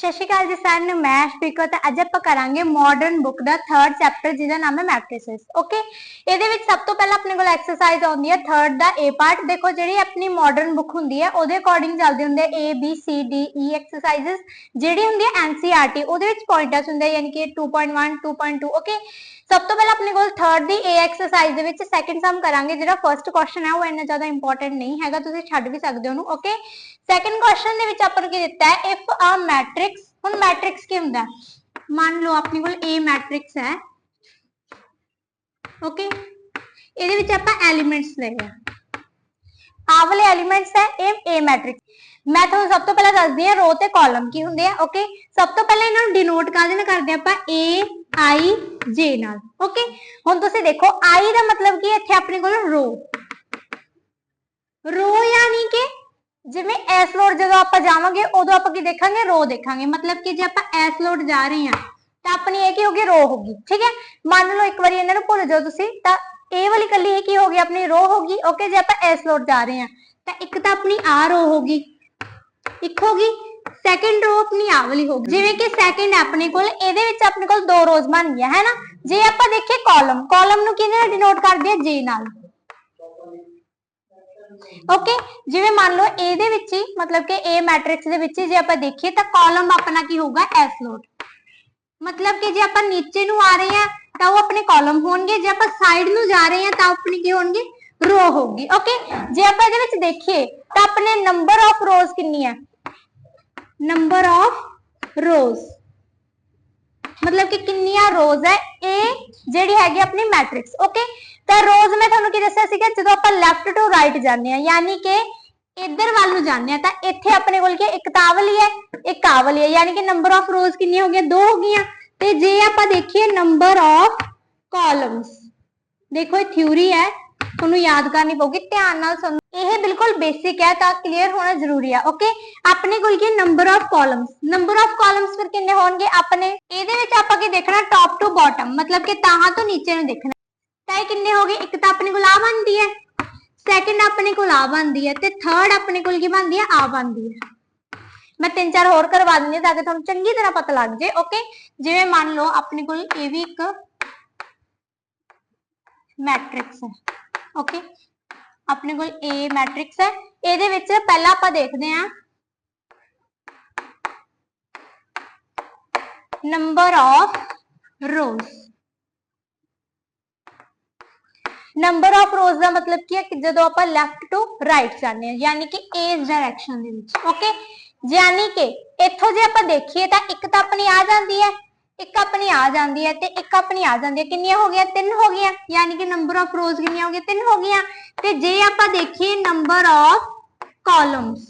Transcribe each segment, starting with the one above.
सत श्री अकाल जी सारे मैं स्पीकर तो अज आप करांगे मॉडर्न बुक का थर्ड चैप्टर जिसका नाम है मैट्रिसेस। ओके ये सब तो पहले अपने को एक्सरसाइज आती है थर्ड का ए पार्ट। देखो जी अपनी मॉडर्न बुक होंगी है वो अकॉर्डिंग चलते होंगे A B C D E exercises जी होंगी एनसीईआरटी वो पॉइंटर्स होंगे यानी कि 2.1 2.2। ओके सब तो पहले अपने को थर्ड दी ए एक्सरसाइज सैकेंड सम करांगे जो फर्स्ट क्वेश्चन है वो इन्ना ज्यादा इंपॉर्टेंट नहीं है तुम छड्ड भी सकते हो। ओके सैकेंड क्वेश्चन अपन की दिता है इफ अ मैट्रिक्स हुण मैट्रिक्स की हुंदा मान लो अपने को ए मैट्रिक्स है। ओके ਇਹਦੇ ਵਿੱਚ ਆਪਾਂ एलिमेंट्स ले आ वाले एलिमेंट्स है ए मैट्रिक्स। मैं तो सब तो पहले दस दी रो ते कॉलम की होंगे। ओके सब तो पहले इन्होंने डिनोट काहदे करते हैं आप ए आई जे नाल। ओके हुण तुसीं देखो आई का मतलब की इत्थे अपने को रो रो यानी कि जिवें एस लोड जो आप जावांगे उदों आप की देखांगे रो देखांगे मतलब कि जे आप एस लोड जा रहे हैं तो अपनी ये की होगी रो होगी। ठीक है मान लो एक बार इन्होंने भुल जाओ तुसीं तां ए वाली कली की होगी अपनी रो होगी। ओके जे आप एस लोड जा रहे हैं तो एक तो अपनी आ रो होगी एक होगी सैकेंड रो अपनी आ वाली होगी जिवें कि सैकेंड अपने कोल इहदे विच अपने कोल दो रोज बन गया है ना। जे आप देखिए कॉलम कॉलम नूं किहदे नाल डिनोट करदे आ जे नाल। ओके जिवें मान लो ए विच ही मतलब कि ए मैट्रिक्स दे विच जे आप देखिए तो कॉलम अपना की होगा एस लोड मतलब कि जे आप नीचे नूं आ रहे हैं तो वो अपने कॉलम होंगे जे आप साइड नूं जा रहे हैं तो अपनी की होंगे रो होगी। ओके जे आप इहदे विच देखिए तो अपने नंबर ऑफ रोज कितनी है नंबर ऑफ रोज मतलब कि कितनियां रोज है ए जेडी हैगी अपनी मैट्रिक्स। ओके तो रोज मैं तुहानू की दस्सिया सीगा जदों आपां लेफ्ट टू राइट जाने यानी कि इधर वाल नूं जाने तां इत्थे अपने कोल एक तां वाली है एक आ वाली है यानी कि नंबर ऑफ रोज कितनी हो गई दो हो गई। ते जे आपां देखिए नंबर ऑफ कॉलम्स देखो ये थ्योरी है तुहानू याद करनी पऊगी ध्यान नाल सुनो ये बिल्कुल बेसिक है तां क्लीयर होना जरूरी है। ओके अपने कोल की नंबर ऑफ कॉलम्स फिर कितने होंगे अपने इहदे विच आपां की देखना टॉप टू बॉटम मतलब कि ताहां तो नीचे नूं देखना तां कितने हो गए एक तो अपने को आ बनती है सैकेंड अपने को आ बनती है ते थर्ड अपने को बनती है आ बनती है। मैं तीन चार होर करवा दूंगी ताकि तुहानू चंगी तरह पता लग जाए। ओके जिवें मान लो अपने को ये भी एक मैट्रिक्स है। ओके अपने को ए मैट्रिक्स है ਇਹਦੇ ਵਿੱਚ ਪਹਿਲਾਂ ਆਪਾਂ देखते हैं number of rose. Number of रोज का मतलब की है कि जो आप लैफ्ट टू राइट जाने यानी कि इस डायरेक्शन दे विच। ओके यानी कि इथों जे आप देखिए तो एक तो अपनी आ जाती है एक अपनी आ जाती है ते एक अपनी आ जाती है कितनी हो गया तीन हो गया यानी कि नंबर ऑफ रोज कितनी हो गई तीन हो गई। ते जे आप देखिए नंबर ऑफ कॉलम्स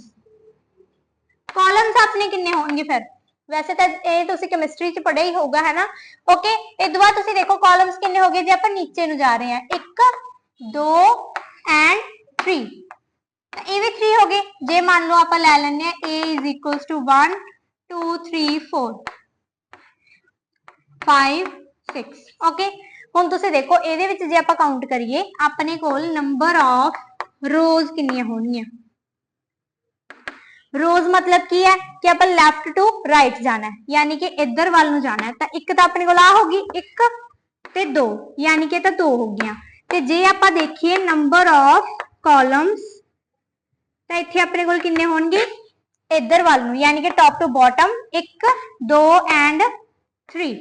कॉलम्स अपने कितने होंगे फिर वैसे तो ये तुसी केमिस्ट्री च पढ़े ही होगा है ना। ओके इस बाद तुसी देखो कॉलम्स कितने हो गए जे आप नीचे नु जा रहे हैं एक दो एंड थ्री ये भी थ्री हो गए। जे मान लो आप लै लें ए इज इक्वल्स टू 1 2 3 4 5 6। ओके हुण तुसी देखो इहदे विच जे आप काउंट करिए अपने कोल नंबर ऑफ रोज कितनी होणगियां रोज मतलब की है कि आप लैफ्ट टू राइट जाना है यानी कि इधर वाल नूं जाना है तो एक तो अपने को आ होगी एक ते दो यानी कि तो दो हो गया। ते जे आप देखिए नंबर ऑफ कॉलम्स तो इत्थे अपने को कितने होंगे इधर वाल नूं यानी कि टॉप टू बॉटम एक दो एंड थ्री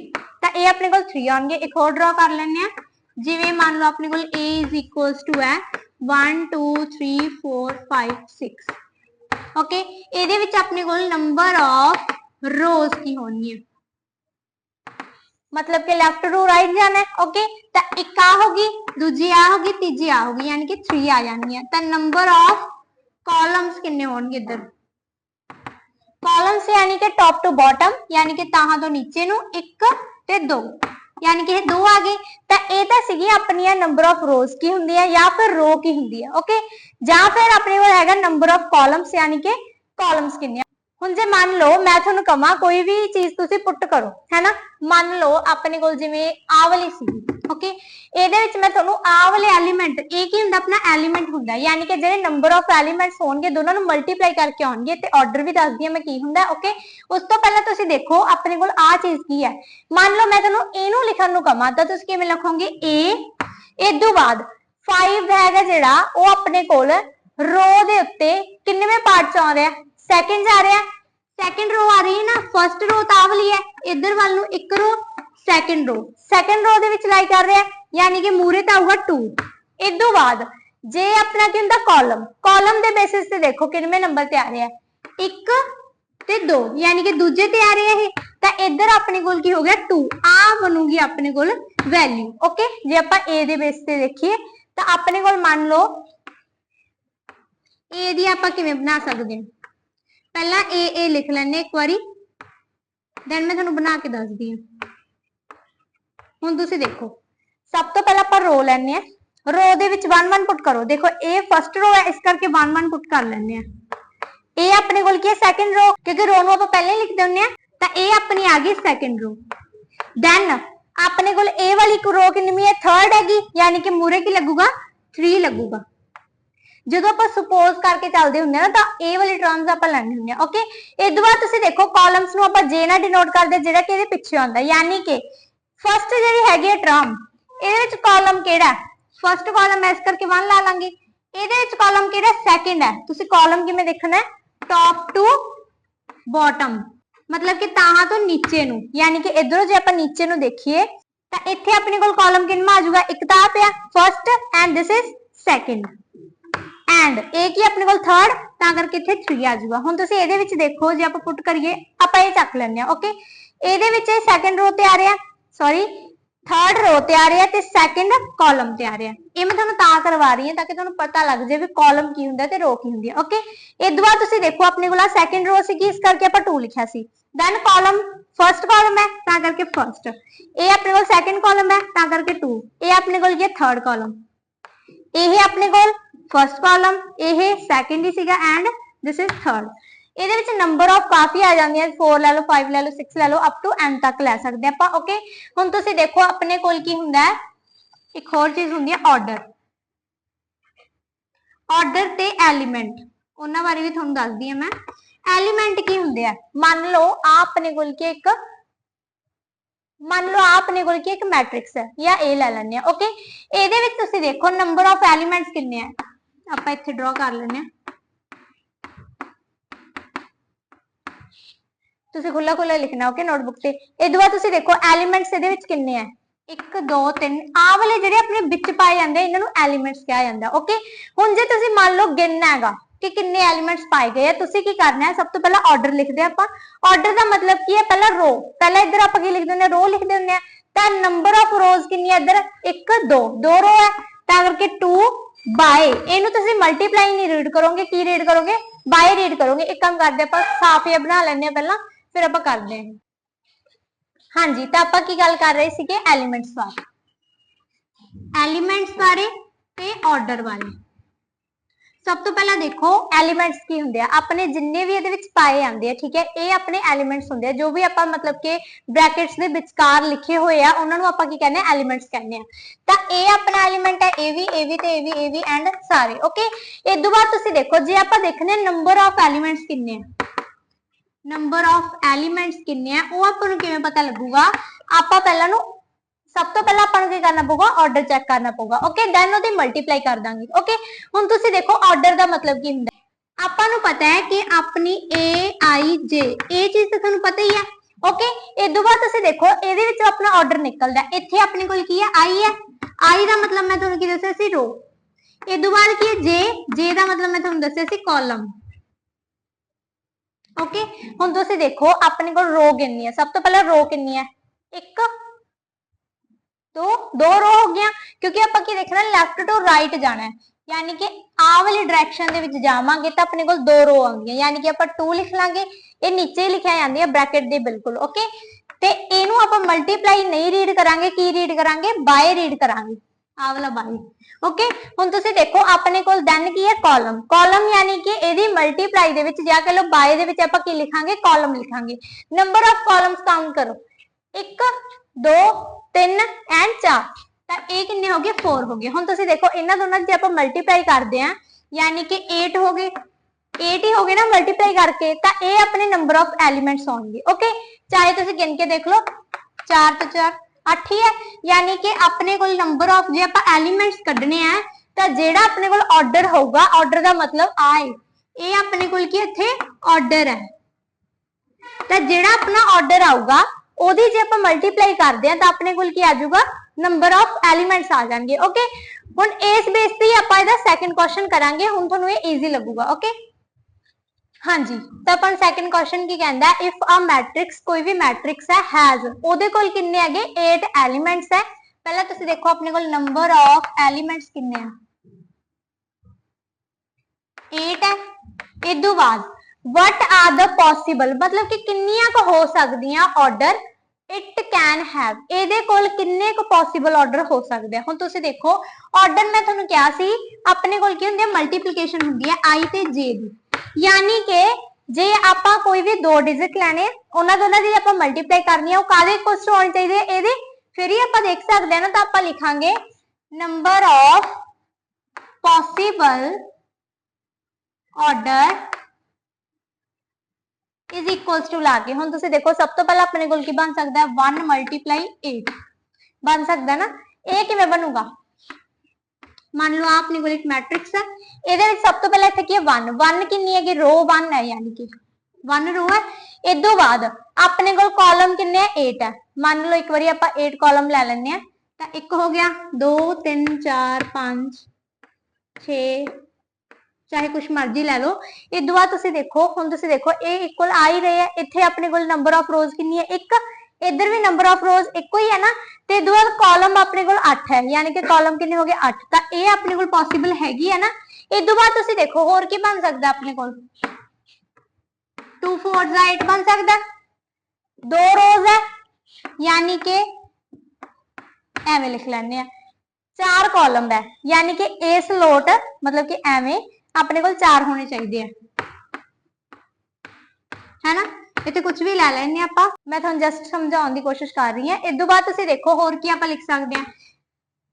तो ये अपने को थ्री आउणगे। एक और ड्रॉ कर लेने जिवें मान लो अपने को ए इज इक्वल्स टू है 1 2 3 4 5 6। ओके ਇਹਦੇ ਵਿੱਚ ਆਪਣੇ ਕੋਲ नंबर ऑफ रोज की होनी है मतलब कि लेफ्ट टू राइट जाना है। ओके तो एक आ होगी दूजी आ होगी तीजी आ होगी यानी कि थ्री आ जानी है। तो नंबर ऑफ कॉलम्स कितने होंगे इधर कॉलम्स यानी कि टॉप टू बॉटम यानी कि ताहां तो नीचे नु एक ते दो यानी कि दो आ गए तो ये तो सी अपनी नंबर ऑफ रोज की होंगी है या फिर रो की होंगी है। ओके या फिर अपने को हैगा नंबर ऑफ कॉलम्स यानी कि कॉलम्स कितने ਹੁਣ ਜੇ ਮੰਨ ਲਓ मैं ਤੁਹਾਨੂੰ ਕਹਾਂ कोई भी चीज ਤੁਸੀਂ पुट करो है ना, ਮੰਨ ਲਓ ਆਪਣੇ ਕੋਲ ਜਿਵੇਂ ਆ ਵਾਲੀ ਸੀ, ਓਕੇ ਇਹਦੇ ਵਿੱਚ ਮੈਂ ਤੁਹਾਨੂੰ ਆ ਵਾਲੇ ਐਲੀਮੈਂਟ, ਇਹ ਕੀ ਹੁੰਦਾ ਆਪਣਾ ਐਲੀਮੈਂਟ ਹੁੰਦਾ, ਯਾਨੀ ਕਿ ਜਿਹੜੇ ਨੰਬਰ ਆਫ ਐਲੀਮੈਂਟਸ ਹੋਣਗੇ ਦੋਨਾਂ ਨੂੰ ਮਲਟੀਪਲਾਈ ਕਰਕੇ ਆਉਣਗੇ ਤੇ ਆਰਡਰ ਵੀ ਦੱਸਦੀ ਹਾਂ ਮੈਂ ਕੀ ਹੁੰਦਾ, ਓਕੇ। ਉਸ ਤੋਂ ਪਹਿਲਾਂ ਤੁਸੀਂ ਦੇਖੋ ਆਪਣੇ ਕੋਲ ਆ ਚੀਜ਼ ਕੀ ਹੈ, ਮੰਨ ਲਓ ਮੈਂ ਤੁਹਾਨੂੰ ਇਹਨੂੰ ਲਿਖਣ ਨੂੰ ਕਹਾਂ ਤਾਂ ਤੁਸੀਂ ਕਿਵੇਂ ਲਿਖੋਗੇ a, ਇਸ ਤੋਂ ਬਾਅਦ 5 ਹੈਗਾ ਜਿਹੜਾ ਉਹ ਆਪਣੇ ਕੋਲ ਰੋ ਦੇ ਉੱਤੇ ਕਿੰਨੇਵੇਂ ਪਾਰਟ ਚ ਆ ਰਿਹਾ, ਸੈਕਿੰਡ ਆ ਰਿਹਾ, ਸੈਕਿੰਡ रो आ रही है ना, फर्स्ट रो ਤਾਂ ਵਾਲੀ ਹੈ, ਇਧਰ ਵੱਲ ਨੂੰ ਇੱਕ रो, ਸੈਕਿੰਡ रो ਦੇ ਵਿੱਚ ਲਾਈ ਕਰ ਰਿਹਾ, ਯਾਨੀ ਕਿ ਮੂਰੇ ਤਾਂ ਆਊਗਾ 2। ਇਸ ਤੋਂ ਬਾਅਦ ਜੇ ਆਪਣਾ ਕੀ ਹੁੰਦਾ ਕਾਲਮ ਦੇ ਬੇਸਿਸ ਤੇ ਦੇਖੋ ਕਿੰਨੇ ਨੰਬਰ ਤੇ ਆ ਰਿਹਾ, 1 ਤੇ 2, ਯਾਨੀ ਕਿ ਦੂਜੇ ਤੇ ਆ ਰਿਹਾ ਇਹ, ਤਾਂ ਇੱਧਰ ਆਪਣੇ ਕੋਲ ਕੀ ਹੋ ਗਿਆ 2, ਆ ਬਣੂਗੀ ਆਪਣੇ ਕੋਲ ਵੈਲਿਊ, ਓਕੇ। ਜੇ ਆਪਾਂ a ਦੇ ਬੇਸ ਤੇ ਦੇਖੀਏ ਤਾਂ ਆਪਣੇ ਕੋਲ ਮੰਨ ਲਓ a ਦੀ ਆਪਾਂ ਕਿਵੇਂ ਬਣਾ ਸਕਦੇ ਹਾਂ, पहला ए लिख लेने एक बारी, देन मैं तुहानू बना के दसदी हां। हुण तुसीं देखो सब तो पहला आपां रो लैने आ, रो दे विच 1 1 पुट करो, देखो ए फर्स्ट रो है इस करके 1 1 पुट कर लैने आ। ए अपने कोल की है सैकंड रो, क्योंकि रो नू आपां पहले ही लिख दिंदे आ, तां ए अपनी आ गई सैकंड रो। देन अपने कोल ए वाली रो कितनी है, थर्ड हैगी, यानी कि मूरे की लगूगा 3 लगूगा। ਜਦੋਂ ਆਪਾਂ ਸਪੋਜ਼ ਕਰਕੇ ਚੱਲਦੇ ਹੁੰਦੇ ਆ ਨਾ ਤਾਂ ਇਹ ਵਾਲੀ ਟਰਮਸ ਆਪਾਂ ਲੈਣੇ ਹੁੰਦੇ ਆ, ਓਕੇ। ਇਸ ਤੋਂ ਬਾਅਦ ਤੁਸੀਂ ਦੇਖੋ ਕਾਲਮਸ ਨੂੰ ਆਪਾਂ ਜੇ ਨਾਲ ਡਿਨੋਟ ਕਰਦੇ ਜਿਹੜਾ ਕਿ ਇਹਦੇ ਪਿੱਛੇ ਆਉਂਦਾ, ਯਾਨੀ ਕਿ ਫਸਟ ਜਿਹੜੀ ਹੈਗੀ ਹੈ ਟਰਮ, ਇਹਦੇ ਵਿੱਚ ਕਾਲਮ ਕਿਹੜਾ, ਫਸਟ ਕਾਲਮ ਇਸ ਕਰਕੇ 1 ਲਾ ਲਾਂਗੇ, ਇਹਦੇ ਵਿੱਚ ਕਾਲਮ ਕਿਹੜਾ ਸੈਕਿੰਡ ਹੈ। ਤੁਸੀਂ ਕਾਲਮ ਕਿਵੇਂ ਦੇਖਣਾ, ਟੌਪ ਟੂ ਬਾਟਮ, मतलब कि ताहां तो नीचे ਨੂੰ, यानी कि इधरों जे ਆਪਾਂ नीचे ਨੂੰ देखिए ਤਾਂ ਇੱਥੇ ਆਪਣੇ ਕੋਲ ਕਾਲਮ ਕਿੰਨਾ ਆ ਜਾਊਗਾ, ਇੱਕ ਤਾਂ ਆ ਪਿਆ first and this is second, and ए की अपने को थर्ड ਤਾਂ ਕਰਕੇ ਇੱਥੇ 3 ਆ ਜਾਊਗਾ। ਹੁਣ ਤੁਸੀਂ ਇਹਦੇ ਵਿੱਚ ਦੇਖੋ ਜੇ ਆਪਾਂ ਪੁੱਟ ਕਰੀਏ, ਆਪਾਂ ਇਹ ਚੱਕ ਲੈਂਦੇ ਆ, ਓਕੇ। ਇਹਦੇ ਵਿੱਚ ਇਹ ਸੈਕੰਡ ਰੋ ਤੇ ਆ ਰਿਹਾ, ਸੌਰੀ थर्ड रो ਤੇ ਆ ਰਿਹਾ ਤੇ ਸੈਕੰਡ ਕਾਲਮ ਤੇ ਆ ਰਿਹਾ। ਇਹ ਮੈਂ ਤੁਹਾਨੂੰ ਤਾਂ ਕਰਵਾ ਰਹੀ ਹਾਂ ਤਾਂ ਕਿ ਤੁਹਾਨੂੰ ਪਤਾ ਲੱਗ ਜਾਵੇ ਵੀ ਕਾਲਮ ਕੀ ਹੁੰਦਾ ਤੇ ਰੋ ਕੀ ਹੁੰਦੀ ਹੈ, ਓਕੇ। ਇਸ ਤੋਂ ਬਾਅਦ ਤੁਸੀਂ ਦੇਖੋ ਆਪਣੇ ਕੋਲ ਸੈਕੰਡ ਰੋ ਸੀ, ਇਸ ਕਰਕੇ ਆਪਾਂ 2 ਲਿਖਿਆ ਸੀ। ਦੈਨ ਕਾਲਮ फर्स्ट कॉलम है ਤਾਂ ਕਰਕੇ फर्स्ट, ਇਹ ਆਪਣੇ ਕੋਲ ਸੈਕੰਡ ਕਾਲਮ ਹੈ ਤਾਂ ਕਰਕੇ 2, ਇਹ ਆਪਣੇ ਕੋਲ ਕੀ ਹੈ थर्ड ਕਾਲਮ, ਇਹ ਆਪਣੇ ਕੋਲ फर्स्ट कॉलम, ਇਹ ਸੈਕੰਡ ਹੀ ਸੀਗਾ ਐਂਡ ਦਿਸ ਇਜ਼ ਥਰਡ। ਇਹਦੇ ਵਿੱਚ ਨੰਬਰ ਆਫ ਕਾਫੀ ਆ ਜਾਂਦੀਆਂ, 4 ਲੈ ਲਓ, 5 ਲੈ ਲਓ, 6 ਲੈ ਲਓ, ਅਪ ਟੂ n ਤੱਕ ਲੈ ਸਕਦੇ ਆਪਾਂ, ਓਕੇ। ਹੁਣ ਤੁਸੀਂ ਦੇਖੋ ਆਪਣੇ ਕੋਲ ਕੀ ਹੁੰਦਾ ਹੈ, ਇੱਕ ਹੋਰ ਚੀਜ਼ ਹੁੰਦੀ ਹੈ ਆਰਡਰ, ਆਰਡਰ ਤੇ ਐਲੀਮੈਂਟ, ਉਹਨਾਂ ਬਾਰੇ ਵੀ ਤੁਹਾਨੂੰ ਦੱਸਦੀ ਹਾਂ ਮੈਂ। ਐਲੀਮੈਂਟ ਕੀ ਹੁੰਦੇ ਆ, ਮੰਨ ਲਓ ਆ ਆਪਣੇ ਕੋਲ ਕੀ ਇੱਕ, ਮੰਨ ਲਓ ਆਪਣੇ ਕੋਲ ਕੀ ਇੱਕ ਮੈਟ੍ਰਿਕਸ ਹੈ ਜਾਂ ਇਹ ਲੈ ਲੈਂਦੇ ਆ, ਓਕੇ। ਇਹਦੇ ਵਿੱਚ ਤੁਸੀਂ ਦੇਖੋ ਨੰਬਰ ਆਫ ਐਲੀਮੈਂਟਸ ਕਿੰਨੇ ਆ, ਆਪਾਂ ਇੱਥੇ ਡਰਾ ਕਰ ਲੈਂਦੇ ਆ, ਤੁਸੀਂ ਖੁੱਲਾ ਖੁੱਲਾ ਲਿਖਣਾ, ਓਕੇ, ਨੋਟਬੁੱਕ ਤੇ। ਇਸ ਤੋਂ ਬਾਅਦ ਤੁਸੀਂ ਦੇਖੋ ਐਲੀਮੈਂਟਸ ਇਹਦੇ ਵਿੱਚ ਕਿੰਨੇ ਆ, 1 2 3, ਆਹ ਵਾਲੇ ਜਿਹੜੇ ਆਪਣੇ ਵਿੱਚ ਪਾਏ ਜਾਂਦੇ ਇਹਨਾਂ ਨੂੰ ਐਲੀਮੈਂਟਸ ਕਿਹਾ ਜਾਂਦਾ, ਓਕੇ। ਹੁਣ ਜੇ ਤੁਸੀਂ ਮੰਨ ਲਓ ਗਿਣਨਾ ਹੈਗਾ ਕਿ ਕਿੰਨੇ ਐਲੀਮੈਂਟਸ ਪਾਏ ਗਏ ਆ, ਤੁਸੀਂ ਕੀ ਕਰਨਾ ਹੈ, ਸਭ ਤੋਂ ਪਹਿਲਾਂ ਆਰਡਰ ਲਿਖਦੇ ਆਪਾਂ। ਆਰਡਰ ਦਾ ਮਤਲਬ ਕੀ ਹੈ, ਪਹਿਲਾਂ ਰੋ, ਪਹਿਲਾਂ ਇੱਧਰ ਆਪਾਂ ਕੀ ਲਿਖਦੇ ਹੁੰਦੇ ਆ, ਰੋ ਲਿਖਦੇ ਹੁੰਦੇ ਆ। ਤਾਂ ਨੰਬਰ ਆਫ ਰੋਜ਼ ਕਿੰਨੀ ਹੈ ਇੱਧਰ, 1 2, 2 ਰੋ ਹੈ ਤਾਂ ਕਰਕੇ 2 ਬਾਏ, ਇਹਨੂੰ ਤੁਸੀਂ ਮਲਟੀਪਲਾਈ ਨਹੀਂ ਰੀਡ ਕਰੋਗੇ, ਕੀ ਰੀਡ ਕਰੋਗੇ, ਬਾਏ ਰੀਡ ਕਰੋਗੇ। ਇੱਕ ਕੰਮ ਕਰਦੇ ਆਪਾਂ ਸਾਫ ਜਿਹਾ ਬਣਾ ਲੈਂਦੇ ਆ ਪਹਿਲਾਂ, ਫਿਰ ਆਪਾਂ ਕਰਦੇ ਹਾਂ। ਹਾਂਜੀ, ਤਾਂ ਆਪਾਂ ਕੀ ਗੱਲ ਕਰ ਰਹੇ ਸੀਗੇ, ਐਲੀਮੈਂਟਸ ਬਾਰੇ, ਐਲੀਮੈਂਟਸ ਬਾਰੇ ਤੇ ਆਰਡਰ ਬਾਰੇ। ਸਭ ਤੋਂ ਪਹਿਲਾਂ ਦੇਖੋ ਐਲੀਮੈਂਟਸ ਕੀ ਹੁੰਦੇ ਆ, ਆਪਣੇ ਜਿੰਨੇ ਵੀ ਇਹਦੇ ਵਿੱਚ ਪਾਏ ਜਾਂਦੇ ਆ, ਠੀਕ ਹੈ, ਇਹ ਆਪਣੇ ਐਲੀਮੈਂਟਸ ਹੁੰਦੇ ਆ। ਜੋ ਵੀ ਆਪਾਂ ਮਤਲਬ ਕਿ ਬ੍ਰੈਕਟਸ ਦੇ ਵਿਚਕਾਰ ਲਿਖੇ ਹੋਏ ਆ ਉਹਨਾਂ ਨੂੰ ਆਪਾਂ ਕੀ ਕਹਿੰਦੇ ਆ, ਐਲੀਮੈਂਟਸ ਕਹਿੰਦੇ ਆ। ਤਾਂ ਇਹ ਆਪਣਾ ਐਲੀਮੈਂਟ ਹੈ, ਇਹ ਵੀ ਤੇ ਇਹ ਵੀ ਐਂਡ ਸਾਰੇ, ਓਕੇ। ਇਸ ਤੋਂ ਬਾਅਦ ਤੁਸੀਂ ਦੇਖੋ ਜੇ ਆਪਾਂ ਦੇਖਨੇ ਨੰਬਰ ਆਫ ਐਲੀਮੈਂਟਸ ਕਿੰਨੇ ਆ, ਨੰਬਰ ਆਫ ਐਲੀਮੈਂਟਸ ਕਿੰਨੇ ਆ ਉਹ ਆਪਾਂ ਨੂੰ ਕਿਵੇਂ ਪਤਾ ਲੱਗੂਗਾ, ਆਪਾਂ ਪਹਿਲਾਂ ਨੂੰ ਸਭ ਤੋਂ ਪਹਿਲਾਂ ਆਪਾਂ ਨੂੰ ਕੀ ਕਰਨਾ ਪਊਗਾ, ਆਰਡਰ ਚੈੱਕ ਕਰਨਾ ਪਊਗਾ, ਓਕੇ। ਦੈਨ ਉਹਦੀ ਮਲਟੀਪਲਾਈ ਕਰ ਦਾਂਗੇ, ਓਕੇ। ਹੁਣ ਤੁਸੀਂ ਦੇਖੋ ਆਰਡਰ ਦਾ ਮਤਲਬ ਕੀ ਹੁੰਦਾ, ਆਪਾਂ ਨੂੰ ਪਤਾ ਹੈ ਕਿ ਆਪਣੀ A I J, ਇਹ ਚੀਜ਼ ਤਾਂ ਤੁਹਾਨੂੰ ਪਤਾ ਹੀ ਹੈ, ਓਕੇ। ਇਸ ਤੋਂ ਬਾਅਦ ਤੁਸੀਂ ਦੇਖੋ ਇਹਦੇ ਵਿੱਚ ਆਪਣਾ ਆਰਡਰ ਨਿਕਲਦਾ, ਇੱਥੇ ਆਪਣੇ ਕੋਲ ਕੀ ਹੈ, I ਹੈ, I ਦਾ ਮਤਲਬ ਮੈਂ ਤੁਹਾਨੂੰ ਕੀ ਦੱਸਿਆ ਸੀ, ਰੋ। ਇਸ ਤੋਂ ਬਾਅਦ ਕੀ ਹੈ, J ਦਾ ਮਤਲਬ ਮੈਂ ਤੁਹਾਨੂੰ ਦੱਸਿਆ ਸੀ ਕਾਲਮ, ਓਕੇ। ਹੁਣ ਤੁਸੀਂ ਦੇਖੋ ਆਪਣੇ ਕੋਲ ਰੋ ਕਿੰਨੀ ਹੈ, ਸਭ ਤੋਂ ਪਹਿਲਾਂ ਰੋ ਕਿੰਨੀ ਹੈ, 1 2 रो हो गया, क्योंकि ਆਪਾਂ ਕੀ ਦੇਖਣਾ ਲੈਫਟ ਟੂ ਰਾਈਟ ਜਾਣਾ ਹੈ, यानी कि ਆ ਵਾਲੀ ਡਾਇਰੈਕਸ਼ਨ ਦੇ ਵਿੱਚ ਜਾਵਾਂਗੇ ਤਾਂ ਆਪਣੇ ਕੋਲ 2 रो ਆਉਂਦੀਆਂ, यानी कि ਆਪਾਂ 2 ਲਿਖ ਲਾਂਗੇ, ਇਹ ਨੀਚੇ ਹੀ ਲਿਖਿਆ ਜਾਂਦੀ ਹੈ ਬ੍ਰੈਕਟ ਦੇ ਬਿਲਕੁਲ, ਓਕੇ। ਤੇ ਇਹਨੂੰ ਆਪਾਂ ਮਲਟੀਪਲਾਈ ਨਹੀਂ ਰੀਡ ਕਰਾਂਗੇ, ਕੀ ਰੀਡ ਕਰਾਂਗੇ, ਬਾਏ ਰੀਡ ਕਰਾਂਗੇ। आ वाला 22। ओके हुण तुसीं देखो अपने कोल दैन की है कॉलम, कॉलम यानी कि इहदी मल्टीप्लाई दे विच जां कह लो बाय दे विच आपां की लिखांगे कॉलम लिखांगे। नंबर ऑफ कॉलम्स काउंट करो 1 2 3 एंड 4 तां ये किन्ने हो गए 4 हो गए। हुण तुसीं देखो इन्हां दोनां जे आपां मल्टीप्लाई करदे आ यानी कि 8 हो गए, 8 ही हो गए ना मल्टीप्लाई करके तां ये अपने नंबर ऑफ एलिमेंट्स होंगे। ओके चाहे तुसीं गिन के देख लो 4 तो 4 8 ही है यानी कि अपने कोल नंबर ऑफ जे आपां एलिमेंट्स कढने हैं तां जेड़ा अपने कोल ऑर्डर होगा, ऑर्डर दा मतलब आए ये अपने कोल की इत्थे ऑर्डर है तां जेड़ा अपना ऑर्डर आऊगा ओदी जे आपां मल्टीप्लाई करदे हैं तां अपने कोल की आ जाऊगा नंबर ऑफ एलिमेंट्स आ जाएंगे। ओके हुण इस बेस ते ही आपां इहदा सेकंड क्वेश्चन करांगे, हुण तुहानू ये इजी लगूगा। ओके हाँ जी तो अपन सेकंड क्वेश्चन की कहता है इफ अ मैट्रिक्स कोई भी मैट्रिक्स है हैज ओदे कोल किन्ने हैगे 8 एलिमेंट्स है। पहला तुसी देखो अपने कोल नंबर ऑफ एलिमेंट्स किन्ने हैं 8 है। इदू बाद व्हाट आर द पॉसिबल मतलब कि किन्नियां को हो सकदियां ऑर्डर इट कैन हैव एदे कोल किन्ने को पॉसिबल ऑर्डर हो सकदे हैं। हुण तुसी देखो ऑर्डर मैं तुहानू कहा सी अपने कोल की हुंदी है मल्टीप्लिकेशन हुंदी है आई ते जे दी यानी कि जे आपां कोई भी दो डिजिट लेने उन्हां दोनां दी आपां मल्टीप्लाई करनी है वो कादे इक्वल टू होनी चाहिए एदे फिर ही आपां देख सकते हैं ना तो आपां लिखांगे number of possible order is equals to लाके हुण तुसीं देखो सब तो पहला अपने कोल की बन सकदा है 1 मल्टीप्लाई 8 बन सकदा ना ये किवें बनूगा मान लो आपने कोल एक मैट्रिक्स है ਇਹਦੇ ਵਿੱਚ ਸਭ ਤੋਂ ਪਹਿਲਾਂ ਇੱਥੇ ਕੀ ਹੈ 1 1 ਕਿੰਨੀ ਹੈਗੀ रो 1 है यानी कि 1 रो है। इदों बाद अपने कोल कॉलम किन्ने 8 है मान लो एक बारी ਆਪਾਂ 8 कॉलम ले लेने हैं ਤਾਂ ਇੱਕ हो गया 2 3 4 5 6 चाहे कुछ मर्जी ले लो। इदों बाद तुसीं देखो हुण तुसीं देखो ये इक्वल आ ही रहे हैं इत्थे अपने कोल नंबर ऑफ रोज किन्नी है 1 इधर भी नंबर ऑफ रोज एक ही है ना ते इदों बाद कॉलम अपने कोल 8 है यानी कि कॉलम किन्ने हो गए 8 ਤਾਂ ਇਹ अपने कोल पॉसिबल हैगी है ना। इदों बाद तुसीं देखो होर की बन सकदा अपने कोल 2 4 8 बन सकदा 2 रोज है यानी कि एवें लिख लेने 4 कॉलम है यानी कि इस लोट मतलब कि एवें अपने कोल 4 होने चाहिए है ना। इत्थे कुछ भी लै लैने आपां मैं तुहानू जस्ट समझाउण दी कोशिश कर रही हां। इदों बाद तुसीं देखो होर की आपां लिख सकदे हां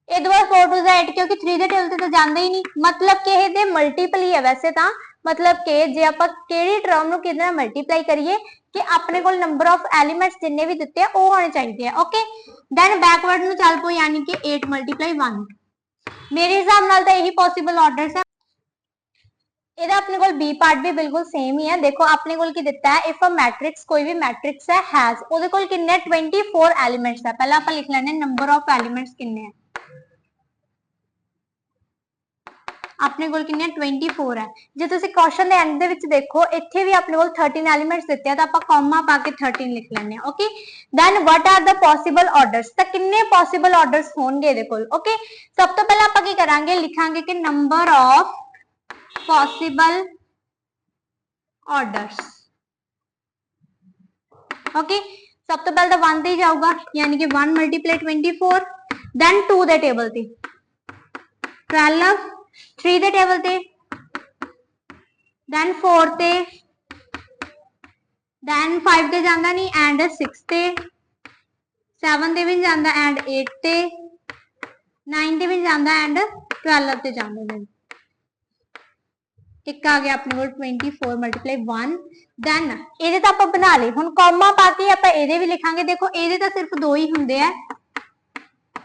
इदों बाद 4 2 8 क्योंकि 3 दे टेबल ते तो जांदा ही नहीं मतलब कि इहदे मल्टीपल ही है वैसे तां मतलब कि जे आपां किहड़ी टर्म नू किहदे नाल मल्टीप्लाई करिए कि अपने कोल नंबर ऑफ एलिमेंट्स जिन्ने भी दिते हैं वो होने चाहिए। ओके दैन बैकवर्ड नू चल पो यानी कि 8 मल्टीप्लाई 1 मेरे हिसाब नाल तां यही पॉसिबल ऑर्डर्स है। ਇਹਦਾ अपने कोल बी पार्ट भी बिल्कुल सेम ही है। देखो अपने कोल की दिता है इफ अ मैट्रिक्स कोई भी मैट्रिक्स है हैज ਉਹਦੇ ਕੋਲ किन्ने 24 एलिमेंट्स है। पहला ਆਪਾਂ लिख ਲੈਣੇ नंबर ऑफ एलिमेंट्स किन्ने है अपने कोल किन्ने 24 है। जे तुसी क्वेश्चन दे एंड दे विच देखो इत्थे भी अपने कोल 13 एलिमेंट्स दिते हैं तो ਆਪਾਂ कॉमा पा के 13 लिख ਲੈਣੇ okay then what are the possible orders ਤਾਂ किन्ने पॉसिबल ऑर्डर्स होणगे ਇਹਦੇ ਕੋਲ। ओके सब तो पहला ਆਪਾਂ ਕੀ ਕਰਾਂਗੇ ਲਿਖਾਂਗੇ कि number of possible orders okay सब तो पहले तो 1 ते ही जाऊगा यानी कि 1 मल्टीप्लाई 24 देन 2 दे टेबल ते 12 3 दे टेबल ते देन 4 ते देन 5 ते जांदा नहीं एंड 6 ते 7 ते भी जांदा एंड 8 ते 9 ते भी जांदा एंड 12 ते जांदा नहीं एक आ गया अपने को 24 मल्टीप्लाई 1 देन ਇਹਦੇ ਤਾਂ ਆਪਾਂ ਬਣਾ ਲਈ ਹੁਣ ਕੌਮਾ ਪਾ ਕੇ ਆਪਾਂ ਇਹਦੇ ਵੀ ਲਿਖਾਂਗੇ। ਦੇਖੋ ਇਹਦੇ ਤਾਂ ਸਿਰਫ ਦੋ ਹੀ ਹੁੰਦੇ ਆ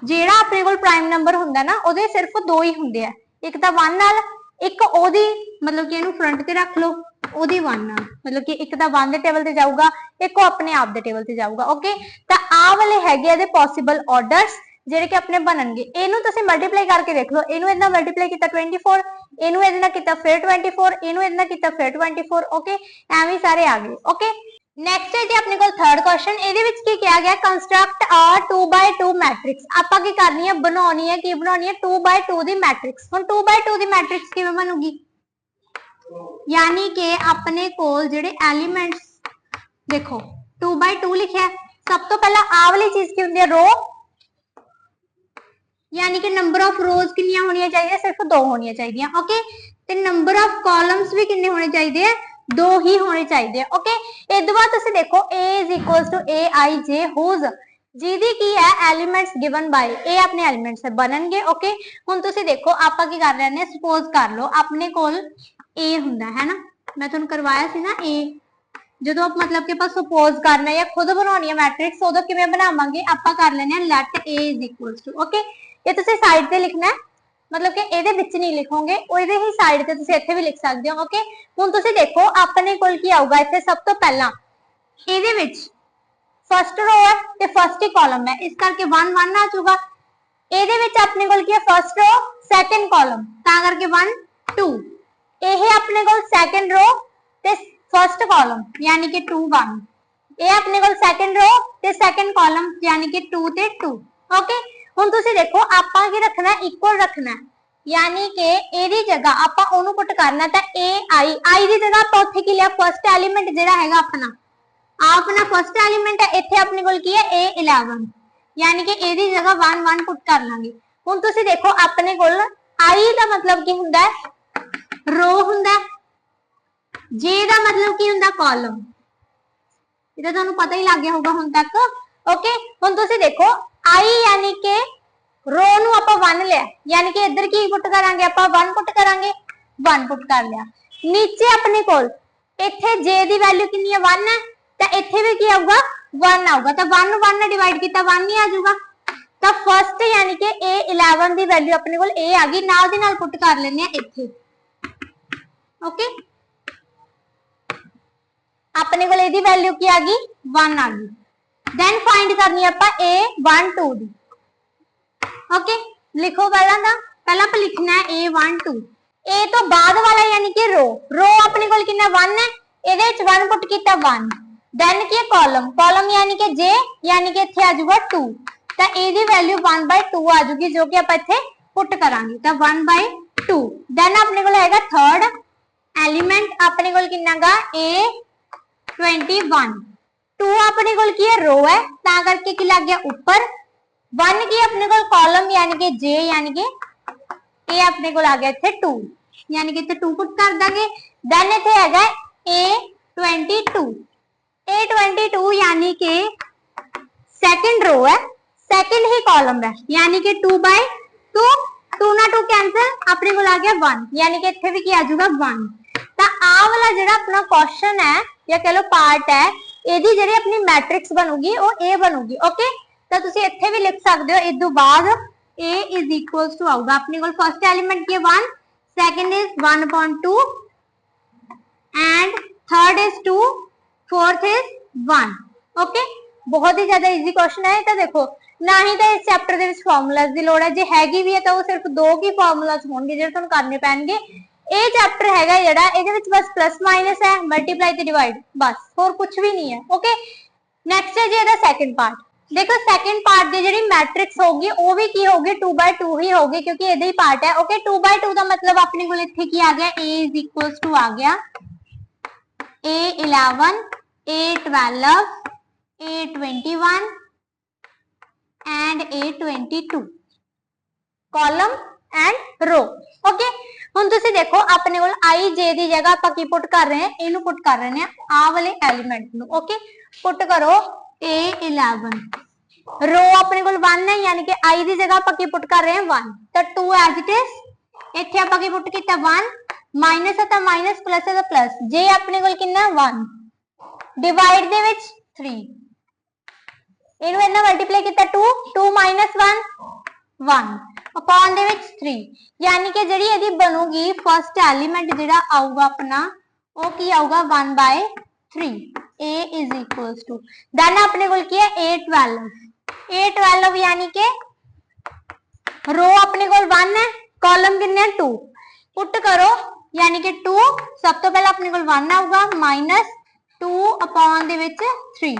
ਜਿਹੜਾ ਆਪਣੇ ਕੋਲ ਪ੍ਰਾਈਮ ਨੰਬਰ ਹੁੰਦਾ ਨਾ ਉਹਦੇ ਸਿਰਫ ਦੋ ਹੀ ਹੁੰਦੇ ਆ ਇੱਕ ਤਾਂ 1 ਨਾਲ ਇੱਕ ਉਹਦੀ मतलब कि ਇਹਨੂੰ ਫਰੰਟ ਤੇ ਰੱਖ ਲਓ ਉਹਦੀ 1 ਨਾਲ मतलब कि ਇੱਕ ਤਾਂ 1 ਦੇ ਟੇਬਲ ਤੇ ਜਾਊਗਾ ਇੱਕ ਉਹ ਆਪਣੇ ਆਪ ਦੇ ਟੇਬਲ ਤੇ ਜਾਊਗਾ। ਓਕੇ ਤਾਂ ਆਹ ਵਾਲੇ ਹੈਗੇ ਇਹਦੇ ਪੋਸੀਬਲ ਆਰਡਰਸ ਜਿਹੜੇ ਕਿ ਆਪਣੇ ਬਣਨਗੇ। ਇਹਨੂੰ ਤੁਸੀਂ ਮਲਟੀਪਲਾਈ ਕਰਕੇ ਦੇਖ ਲਓ ਇਹਨੂੰ ਇਹਦੇ ਨਾਲ ਮਲਟੀਪਲਾਈ ਕੀਤਾ 24 ਇਹਨੂੰ ਇਹਦੇ ਨਾਲ ਕੀਤਾ ਫਿਰ 24 ਇਹਨੂੰ ਇਹਦੇ ਨਾਲ ਕੀਤਾ ਫਿਰ 24 ਓਕੇ ਐਵੇਂ ਸਾਰੇ ਆ ਗਏ। ਓਕੇ ਨੈਕਸਟ ਹੈ ਜੀ ਆਪਣੇ ਕੋਲ ਥਰਡ ਕੁਐਸਚਨ ਇਹਦੇ ਵਿੱਚ ਕੀ ਕਿਹਾ ਗਿਆ ਕੰਸਟਰਕਟ ਅ 2x2 ਮੈਟ੍ਰਿਕਸ ਆਪਾਂ ਕੀ ਕਰਨੀ ਹੈ ਬਣਾਉਣੀ ਹੈ ਕੀ ਬਣਾਉਣੀ ਹੈ 2x2 ਦੀ ਮੈਟ੍ਰਿਕਸ। ਹੁਣ 2x2 ਦੀ ਮੈਟ੍ਰਿਕਸ ਕਿਵੇਂ ਬਣੂਗੀ यानी कि अपने कोल जेडे एलिमेंट्स देखो 2x2 लिखा है सब तो पहला आ वाली चीज की होंगी रो यानी कि नंबर ऑफ रोज कितनियां होनी चाहिए, सिर्फ 2 होनी चाहिए। ओके, ते नंबर ऑफ कॉलम्स भी कितने होने चाहिए, 2 ही होने चाहिए। ओके, इस बाद तुम देखो A is equal to A I J whose ਜਿਹਦੀ ਕੀ ਹੈ एलिमेंट्स गिवन बाय ਇਹ ਆਪਣੇ एलिमेंट्स ਬਣਨਗੇ। ओके, ਹੁਣ ਤੁਸੀਂ ਦੇਖੋ ਆਪਾਂ ਕੀ ਕਰ ਰਹੇ ਨੇ, ਸਪੋਜ਼ ਕਰ ਲਓ ਆਪਣੇ ਕੋਲ A ਹੁੰਦਾ ਹੈ ਨਾ, ਮੈਂ ਤੁਹਾਨੂੰ ਕਰਵਾਇਆ ਸੀ ਨਾ A, ਜਦੋਂ मतलब कि ਆਪਾਂ ਸਪੋਜ਼ ਕਰਨਾ ਹੈ ਜਾਂ ਖੁਦ ਬਣਾਉਣੀ ਹੈ ਮੈਟ੍ਰਿਕਸ, ਉਦੋਂ ਕਿਵੇਂ ਬਣਾਵਾਂਗੇ, ਆਪਾਂ ਕਰ ਲੈਣੇ ਆ let A is equal to. Okay, ਇਹ ਤੁਸੀਂ ਸਾਈਡ ਤੇ ਲਿਖਣਾ ਹੈ, मतलब कि ਇਹਦੇ ਵਿੱਚ ਨਹੀਂ ਲਿਖੋਗੇ, ਉਹਦੇ ਹੀ ਸਾਈਡ ਤੇ ਤੁਸੀਂ ਇੱਥੇ ਵੀ ਲਿਖ ਸਕਦੇ ਹੋ। ਓਕੇ, ਹੁਣ ਤੁਸੀਂ ਦੇਖੋ ਆਪਣੇ ਕੋਲ ਕੀ ਆਊਗਾ, ਇੱਥੇ ਸਭ ਤੋਂ ਪਹਿਲਾਂ ਇਹਦੇ ਵਿੱਚ फर्स्ट रो है ते फर्स्ट ही कॉलम है, इस करके 1 1 आ जाऊगा। ਇਹਦੇ ਵਿੱਚ ਆਪਣੇ ਕੋਲ ਕੀ ਹੈ, फर्स्ट रो सेकंड कॉलम, ਤਾਂ ਕਰਕੇ 1 2। ਇਹ ਆਪਣੇ ਕੋਲ सेकंड रो ਤੇ फर्स्ट कॉलम यानी कि 2 1। ਇਹ ਆਪਣੇ ਕੋਲ सेकंड रो ਤੇ सेकंड कॉलम यानी कि 2 ਤੇ 2। ओके, ਹੁਣ ਤੁਸੀਂ ਦੇਖੋ ਆਪਾਂ ਕੀ ਰੱਖਣਾ, ਇਕੁਅਲ ਰੱਖਣਾ, यानी कि ਇਹਦੀ ਜਗ੍ਹਾ ਆਪਾਂ ਉਹਨੂੰ ਪੁੱਟ ਕਰਨਾ, ਤਾਂ ai ਦੀ ਜਗ੍ਹਾ ਆਪਾਂ ਉੱਥੇ ਕੀ ਲਿਆ, ਫਰਸਟ ਐਲੀਮੈਂਟ ਜਿਹੜਾ ਹੈਗਾ ਆਪਣਾ अपना फर्स्ट एलिमेंट है, इत्थे अपने कोल की है A11, यानी कि ए दी जगह 1 1 पुट कर लांगे। हुण तुसीं देखो अपने कोल आई दा मतलब की हुंदा है, रो हुंदा है, जे दा मतलब की हुंदा कॉलम, ये तो तुहानूं पता ही लग गया होगा हुण तक। ओके, हुण तुसीं देखो आई यानी कि रो नूं आपां 1 लिया, यानी कि इधर की पुट करांगे, आपां 1 पुट करांगे, 1 पुट कर लिया। नीचे अपने कोल इत्थे जे दी वैल्यू कितनी है, 1 है, इत्थे भी की आऊगा 1 आऊगा, तो 1 1 ने डिवाइड किया 1 ही आ जाऊगा। तो फर्स्ट यानी कि A11 दी वैल्यू अपने कोल A आ गई, नाल दी नाल पुट कर लेने इत्थे। ओके, अपने कोल इहदी वैल्यू की आ गई 1 आ गई। देन फाइंड करनी आपां A12 दी। ओके, लिखो पहला आप लिखना है A12, ए तो बाद वाला यानी कि रो अपने कोल कितना 1 है, इहदे विच 1 पुट कीता 1। देन की कॉलम यानी कि जे, यानी कि इत्थे आ जाऊगा 2, तो ਇਹਦੀ वैल्यू 1/2 आ जाऊगी, जो कि ਆਪਾਂ ਇੱਥੇ पुट करांगे, तो 1/2। देन अपने कोल हैगा थर्ड एलिमेंट, अपने कोल कितना गा A21, 2 अपने कोल की है रो है, ता करके की लग गया ऊपर, 1 की अपने कोल कॉलम यानी कि जे, यानी कि ए अपने कोल आ गया इत्थे 2, यानी कि इत्थे 2 पुट कर देंगे। देन इत्थे हैगा A22, A22 यानी कि सेकंड रो है, सेकंड ही कॉलम है, यानी कि 2/2, 2 ना 2 कैंसिल, अपने को आ गया 1, यानी कि इत्थे भी की आ जाऊगा 1। तो आ वाला जिहड़ा अपना क्वेश्चन है या कह लो पार्ट है, ਇਹਦੀ ਜਿਹੜੀ अपनी मैट्रिक्स बनूगी वो A बनूगी। ओके, तो तुसीं इत्थे भी लिख सकते हो, इस तो बाद A इज इक्वल्स टू आऊगा अपने को फर्स्ट एलिमेंट की 1, second is 1/2 and third is 2, fourth is 1। Okay, बहुत ही ज्यादा इजी क्वेश्चन है। तो देखो ना ही तो इस चैप्टर दे विच फार्मूलाज दी लोड़ है, जे हैगी भी है तो वो सिर्फ 2 ही फार्मूलाज होंगे जिहड़े तुहानूं करने पैणगे। ये चैप्टर हैगा जिहड़ा इहदे विच बस प्लस माइनस है, मल्टीप्लाई ते डिवाइड, बस होर कुछ भी नहीं है। ओके, नैक्सट है जी इहदा सैकेंड पार्ट। देखो सैकेंड पार्ट दी जिहड़ी मैट्रिक्स होगी वो भी की होगी 2/2 ही होगी, क्योंकि इहदा ही पार्ट है। ओके, 2/2 का मतलब अपने कोल इत्थे की आ गया, A इज इक्वल्स टू आ गया A11, A12, A21 and A22 column and row. Okay, हुण तुसीं देखो अपने कोल आई जे दी जगह आपां की पुट कर रहे हैं, इनू पुट कर रहे हैं आ वाले एलिमेंट नू। ओके, पुट करो A11, रो अपने कोल 1 है, यानी कि आई दी जगह आपां की पुट कर रहे हैं 1, तो 2 एज इट इज, इत्थे आपां की पुट कीता 1, माइनस है तो माइनस, प्लस है तो प्लस, जे अपने कोल कितना 1, डिवाइड दे विच 3, इनू इन्ना मल्टीप्लाई किया 2, 2 माइनस 1 1 अपॉन दे विच 3, यानी कि जिहड़ी इहदी बनूगी फर्स्ट एलिमेंट जिहड़ा आऊगा अपना वो की आऊगा 1/3। A is equals to, then अपने कोल की है A12, A12 यानी कि रो अपने कोल 1 है, कॉलम कितने 2, पुट करो यानी कि 2, सब तो पहले अपने कोल 1 आऊगा, माइनस 2 अपॉन दे विच 3,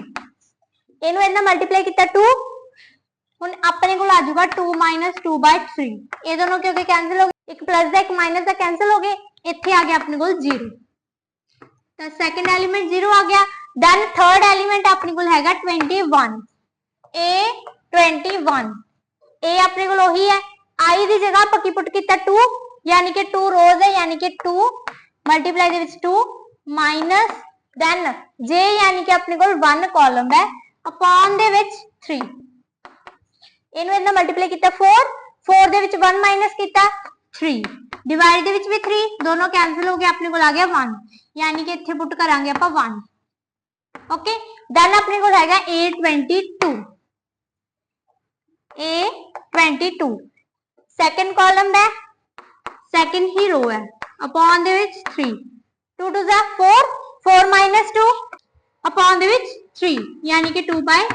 इनू इन्ना मल्टीप्लाई किया 2, हुण अपने को आ जाऊगा 2 माइनस 2/3, ये दोनों क्योंकि कैंसिल हो गए, एक प्लस दा एक माइनस दा कैंसिल हो गए, इत्थे आ गया अपने को 0, तो सेकंड एलिमेंट 0 आ गया। देन थर्ड एलिमेंट अपने को हैगा 21, A21, ए अपने को ही है, आई की जगह आप की पुट किया 2 यानी कि 2 रोज है यानी कि 2 मल्टीप्लाई दे विच 2 माइनस देन जे यानी कि अपने को 1 कॉलम है अपॉन दे विच 3 इनू इतना मल्टीप्लाई किया 4 दे विच 1 माइनस किया 3 डिवाइड दे विच भी 3 दोनों कैंसिल हो गए अपने को आ गया 1 यानी कि इत्थे पुट करांगे आप 1 ओके देन अपने को हैगा A22 सेकंड कॉलम है सेकंड ही रो है अपॉन दे विच 3 2 2 जा 4 माइनस 2 अपॉन दे विच 3 यानी कि 2/3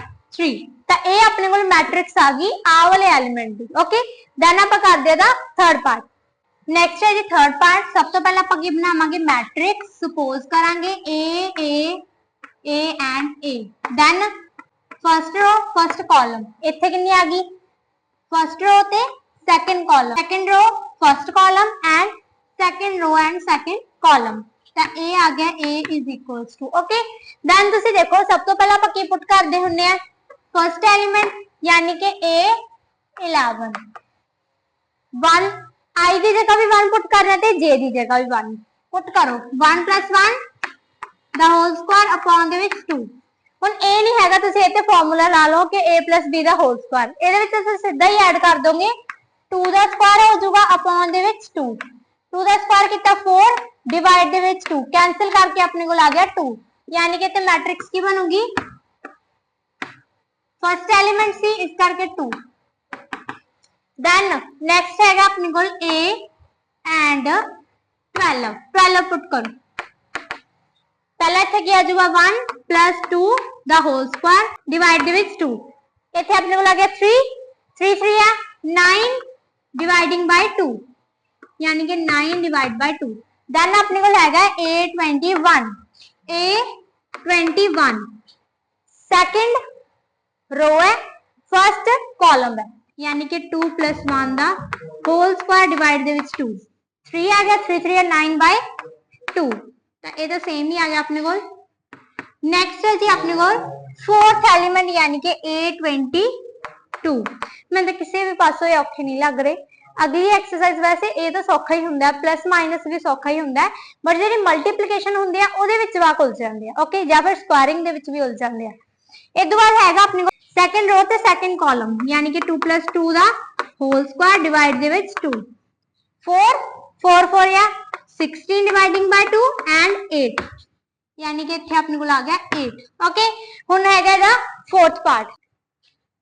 तो ये अपने को मैट्रिक्स आ गई आ वाले एलिमेंट की ओके देन आप कर देगा थर्ड पार्ट नेक्स्ट है जी थर्ड पार्ट सब तो पहले आप बनावांगे मैट्रिक्स सपोज करांगे A and A then first row first column इत्थे कितनी आ गई फर्स्ट रो ते second column second row first column and second row and second column तो A आ गया A is equals to okay then तुसी देखो सब तो पहले आप की पुट करदे हुन्ने आ फर्स्ट एलिमेंट यानी कि A11 1 I की जगह भी 1 पुट कर रहे थे J की जगह भी 1 पुट करो 1 + 1 द होल स्क्वायर अपॉन दे विच 2 ਹੁਣ ਇਹ ਨਹੀਂ ਹੈਗਾ ਤੁਸੀਂ ਇੱਥੇ ਫਾਰਮੂਲਾ ਲਾ ਲਓ ਕਿ a + b ਦਾ ਹੋਲ ਸਕੁਆਇਰ ਇਹਦੇ ਵਿੱਚ ਤੁਸੀਂ ਸਿੱਧਾ ਹੀ ਐਡ ਕਰ ਦੋਗੇ 2 ਦਾ ਸਕੁਆਇਰ ਹੋ ਜਾਊਗਾ ਅਪੋਨ ਦੇ ਵਿੱਚ 2 2 ਦਾ ਸਕੁਆਇਰ ਕੀਤਾ 4 डिवाइड ਦੇ ਵਿੱਚ 2 कैंसिल करके अपने को आ गया 2 यानी कि ਇੱਥੇ मैट्रिक्स की बनूगी फर्स्ट एलिमेंट सी इस करके 2 देन नेक्स्ट हैगा अपने को a एंड 12 पुट करो पहला इत्थे की आ जाऊगा 1 + 2 द होल स्क्वायर डिवाइड दे विच 2 इत्थे अपने को आ गया 3 3 है 9 डिवाइडिंग बाय 2 यानी कि 9 डिवाइड बाय 2 देन अपने को हैगा A21 सेकंड रो है फर्स्ट कॉलम है यानी कि 2 + 1 दा होल स्क्वायर डिवाइड दे विच 2 3 आ गया 3 3 9/2 तो ये तो सेम ही आ गया अपने को नेक्स्ट है जी अपने को फोर्थ एलिमेंट यानी कि A22 मैं तो किसी भी पासों औखे नहीं लग रहे अगली एक्सरसाइज वैसे ये तो सौखा ही हुंदा है प्लस माइनस भी सौखा ही हुंदा है बट जिहड़ी मल्टीप्लिकेशन हुंदी है ओदे विच वाक उलझ जांदे आ ओके या फिर स्क्वायरिंग दे विच भी उलझ जांदे आ इस बाद हैगा अपने को सेकंड रो ते सेकंड कॉलम यानी कि 2 + 2 दा होल स्क्वायर डिवाइड दे विच 2 4 4 4 या 16 डिवाइडिंग बाय 2 एंड 8 यानी कि इत्थे अपने को आ गया 8 ओके हुन हैगा दा फोर्थ पार्ट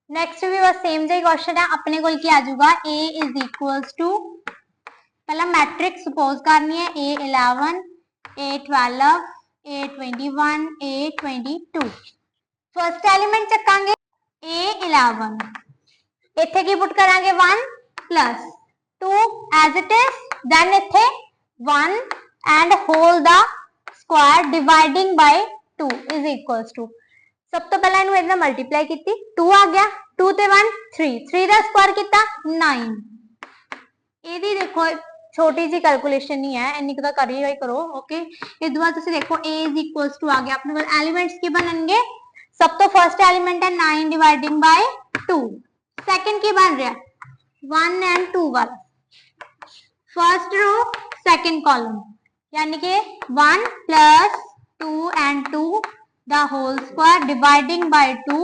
नेक्स्ट भी बस सेम जही क्वेश्चन है अपने को क्या आ जाऊगा A इज इक्वल्स टू पहला मैट्रिक्स सपोज करनी है A11 A12 A21 A22 first element चकांगे A11 इत्थे की पुट करांगे 1 + 2 एज इट इज देन इत्थे 1 and whole the square dividing by 2 is equals to सब तो पहले इन्हें इतना मल्टीप्लाई की 2 आ गया 2 ते 1 3 का स्क्वायर किया 9 ये देखो छोटी जी कैलकुलेशन नहीं है इन्नी तो कर ही करो ओके इस बाद तुम देखो A इज इक्वल्स टू आ गया अपने को एलिमेंट्स की बनेंगे सब तो फर्स्ट एलिमेंट है 9 डिवाइडिंग बाय 2 सेकंड की बन रहा 1 एंड 2 वाला फर्स्ट रो सेकंड कॉलम यानी कि 1 + 2 and 2 the whole square dividing by 2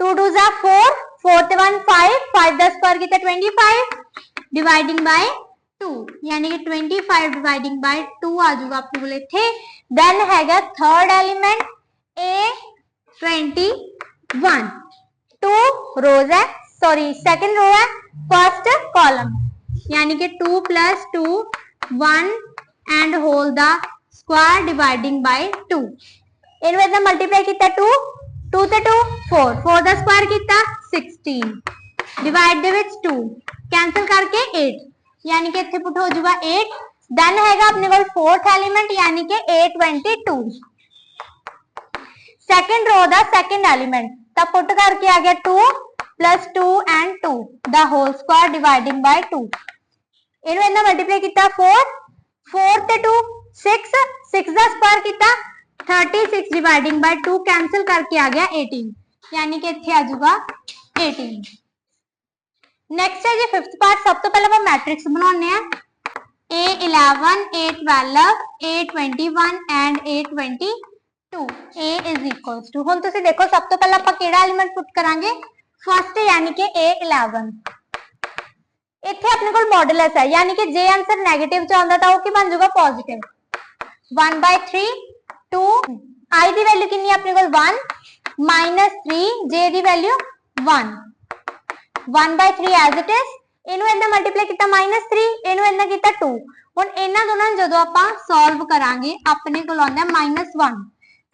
2 2 जा 4 4 ते 1 5 दा स्क्वायर कितना 25 डिवाइडिंग बाय 2 यानी कि 25 डिवाइडिंग बाय 2 आ जाऊगा अपने को इत्थे देन हैगा थर्ड एलिमेंट A21 2 रोज है सॉरी सेकंड रो है फर्स्ट कॉलम यानी कि 2 + 2 1 and whole the square dividing by 2 इनमें इतना मल्टीप्लाई किया 2 2 ते 2 4 दा स्क्वायर किया 16 डिवाइड दे विच 2 कैंसिल करके 8 यानी कि इत्थे पुट हो जाऊगा 8 देन हैगा अपने को फोर्थ एलिमेंट यानी कि A22 सेकंड रो दा सेकंड एलिमेंट तब पुट करके आ गया 2 + 2 and 2 the whole square dividing by 2 इनमें इतना मल्टीप्लाई किया 4 ते 2 6 दा स्क्वायर किया 36 डिवाइडिंग बाय 2 कैंसिल करके आ गया 18 यानी कि इत्थे आ जाऊगा 18 ਨੈਕਸਟ ਹੈ ਜੀ ਫਿਫਥ ਪਾਰਟ। ਸਭ ਤੋਂ ਪਹਿਲਾਂ ਆਪਾਂ ਮੈਟ੍ਰਿਕਸ ਬਣਾਉਣੇ ਆ A11, A12, A21 and A22 A is equals to। ਹੁਣ ਤੁਸੀਂ ਦੇਖੋ ਸਭ ਤੋਂ ਪਹਿਲਾਂ ਆਪਾਂ ਕਿਹੜਾ ਐਲੀਮੈਂਟ ਪੁੱਟ ਕਰਾਂਗੇ, ਫਸਟ ਯਾਨੀ ਕਿ A11। ਇੱਥੇ ਆਪਣੇ ਕੋਲ ਮੋਡੂਲਸ ਹੈ ਯਾਨੀ ਕਿ ਜੇ ਆਂਸਰ ਨੈਗੇਟਿਵ ਚ ਆਉਂਦਾ ਤਾਂ ਉਹ ਕੀ ਬਣ ਜਾਊਗਾ, ਪੋਜ਼ਿਟਿਵ। 1/3 2 i ਦੀ ਵੈਲਿਊ ਕਿੰਨੀ ਆਪਣੇ ਕੋਲ 1 -3 j the value 1 1/3 as it is. ਇਹਨੂੰ ਇਹਨਾਂ ਮਲਟੀਪਲਾਈ ਕੀਤਾ -3, ਇਹਨੂੰ ਇਹਨਾਂ ਕੀਤਾ 2। ਹੁਣ ਇਹਨਾਂ ਦੋਨਾਂ ਨੂੰ ਜਦੋਂ ਆਪਾਂ ਸੋਲਵ ਕਰਾਂਗੇ ਆਪਣੇ ਕੋਲ ਆਉਂਦਾ -1,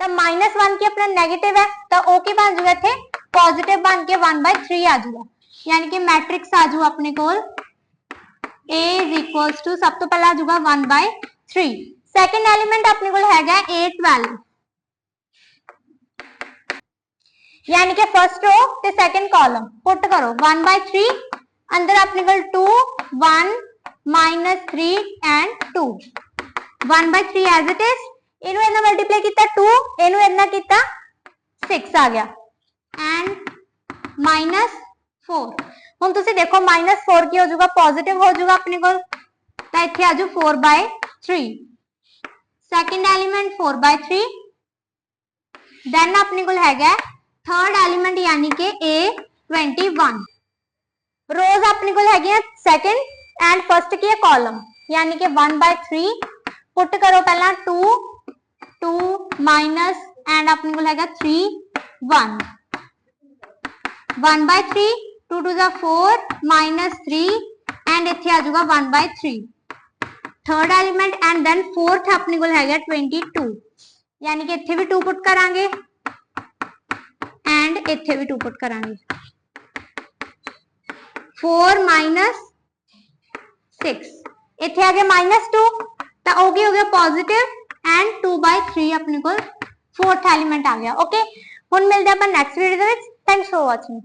ਤਾਂ -1 ਕੀ ਆਪਣਾ ਨੈਗੇਟਿਵ ਹੈ ਤਾਂ ਉਹ ਕੀ ਬਣ ਜਾਊਗਾ ਇੱਥੇ ਪੋਜ਼ਿਟਿਵ ਬਣ ਕੇ 1/3 ਆ ਜਾਊਗਾ। ਯਾਨੀ ਕਿ ਮੈਟ੍ਰਿਕਸ ਆ ਜਾਊ ਆਪਣੇ ਕੋਲ A is equals to ਸਭ ਤੋਂ ਪਹਿਲਾਂ ਆ ਜਾਊਗਾ 1/3। ਸੈਕੰਡ ਐਲੀਮੈਂਟ ਆਪਣੇ ਕੋਲ ਹੈਗਾ A12 ਯਾਨੀ ਕਿ ਫਰਸਟ रो ਤੇ ਸੈਕੰਡ ਕਾਲਮ ਪੁੱਟ ਕਰੋ 1/3 अंदर अपने को 2 1 -3 and 2 1/3 as it is। इनु इतना मल्टीप्लाई किया 2, इनु इतना किया 6 आ गया and -4। हम तुसी देखो -4 की हो जाएगा पॉजिटिव हो जाएगा अपने को, तो इत्थे आ जाओ 4/3। Second element 4/3। देन अपने को हैगा थर्ड एलिमेंट यानी कि A21। रोज अपने को है सेकंड एंड फर्स्ट की कॉलम यानी कि 1/3 पुट करो पहला 2 2 माइनस एंड अपने को है 3 1 1/3 2 2 जा 4 -3 एंड इत्थे आ जाऊगा 1/3 third element. And then fourth अपने को है 22 यानी कि इत्थे भी 2 पुट करांगे एंड इत्थे भी 2 पुट करांगे 4 -6 इत्थे आ गया -2 तो हो गया पॉजिटिव एंड 2/3 अपने को फोर्थ एलिमेंट आ गया। ओके हुण मिलदे आपां next video they which. Thanks for watching.